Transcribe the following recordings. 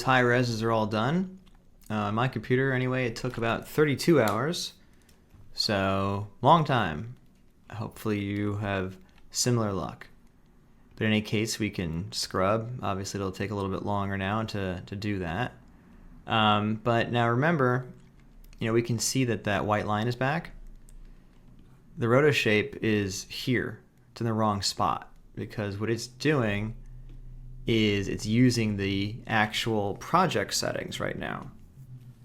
high reses are all done. On my computer, anyway, it took about 32 hours. So, long time. Hopefully you have similar luck. But in any case, we can scrub. Obviously, it'll take a little bit longer now to do that. But now remember, we can see that white line is back. The roto shape is here. It's in the wrong spot because what it's doing is it's using the actual project settings right now.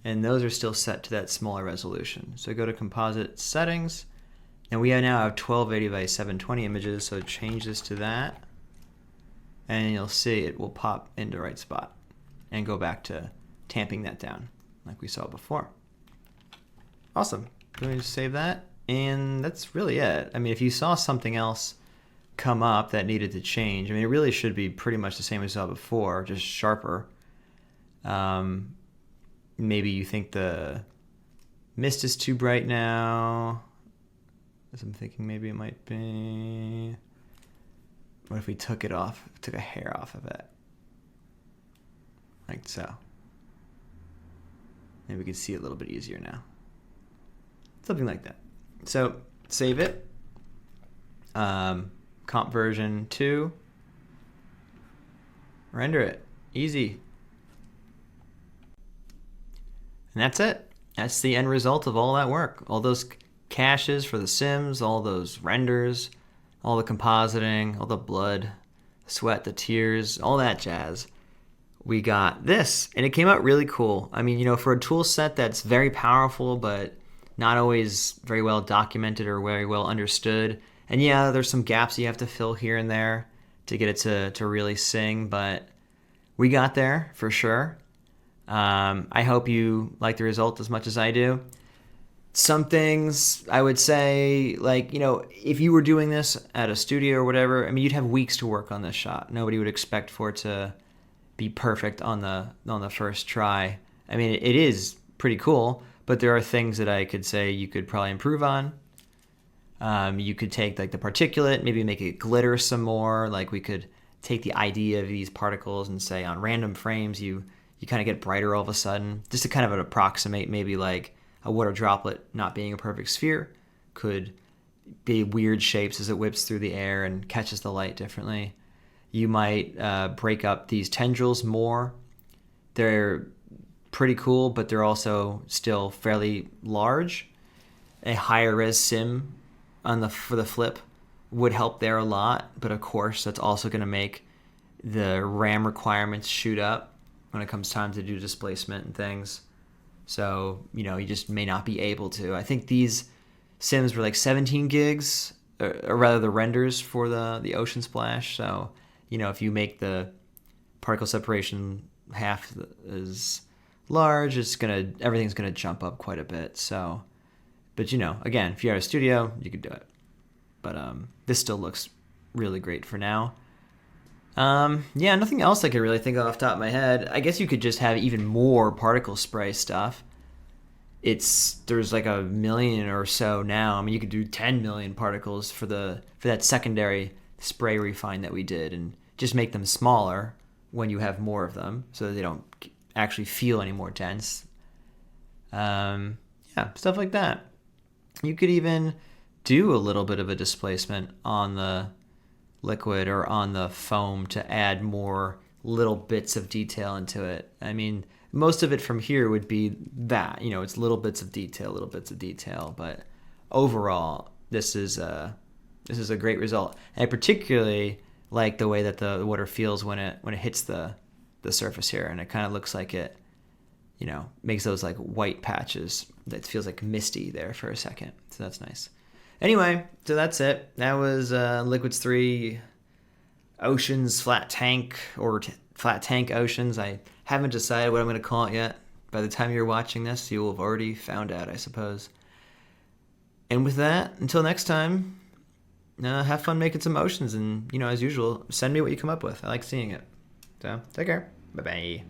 And those are still set to that smaller resolution. So go to composite settings, and we now have 1280 by 720 images, so change this to that, and you'll see it will pop into the right spot and go back to tamping that down like we saw before. Awesome. Let me just save that, and that's really it. I mean, if you saw something else come up that needed to change, I mean, it really should be pretty much the same as we saw before, just sharper. Maybe you think the mist is too bright now. As I'm thinking maybe it might be. What if we took it off, took a hair off of it? Like so. Maybe we can see it a little bit easier now. Something like that. So save it. Comp version 2. Render it. Easy. And that's it. That's the end result of all that work. All those caches for the sims, all those renders, all the compositing, all the blood, sweat, the tears, all that jazz. We got this, and it came out really cool. I mean, for a tool set that's very powerful, but not always very well documented or very well understood. And yeah, there's some gaps you have to fill here and there to get it to really sing, but we got there for sure. I hope you like the result as much as I do. Some things I would say, like, if you were doing this at a studio or whatever, I mean, you'd have weeks to work on this shot. Nobody would expect for it to be perfect on the first try. I mean, it is pretty cool, but there are things that I could say you could probably improve on. You could take like the particulate, maybe make it glitter some more. Like we could take the idea of these particles and say on random frames you kind of get brighter all of a sudden, just to kind of approximate maybe like a water droplet not being a perfect sphere could be weird shapes as it whips through the air and catches the light differently. You might break up these tendrils more. They're pretty cool, but they're also still fairly large. A higher res sim for the flip would help there a lot, but of course that's also going to make the RAM requirements shoot up when it comes time to do displacement and things. So, you just may not be able to. I think these sims were like 17 gigs, or rather the renders for the ocean splash. So, if you make the particle separation half as large, everything's gonna jump up quite a bit. So, but again, if you're at a studio, you could do it. But this still looks really great for now. Yeah, nothing else I could really think of off the top of my head. I guess you could just have even more particle spray stuff. There's like 1 million or so now. I mean, you could do 10 million particles for that secondary spray refine that we did, and just make them smaller when you have more of them, so that they don't actually feel any more dense. Yeah, stuff like that. You could even do a little bit of a displacement on the liquid or on the foam to add more little bits of detail into it. I mean, most of it from here would be that, it's little bits of detail, but overall, this is a great result. And I particularly like the way that the water feels when it hits the surface here, and it kind of looks like it, makes those like white patches that feels like misty there for a second. So that's nice. Anyway, so that's it. That was Liquids 3 Oceans Flat Tank, or Flat Tank Oceans. I haven't decided what I'm going to call it yet. By the time you're watching this, you will have already found out, I suppose. And with that, until next time, have fun making some oceans. And, as usual, send me what you come up with. I like seeing it. So, take care. Bye-bye.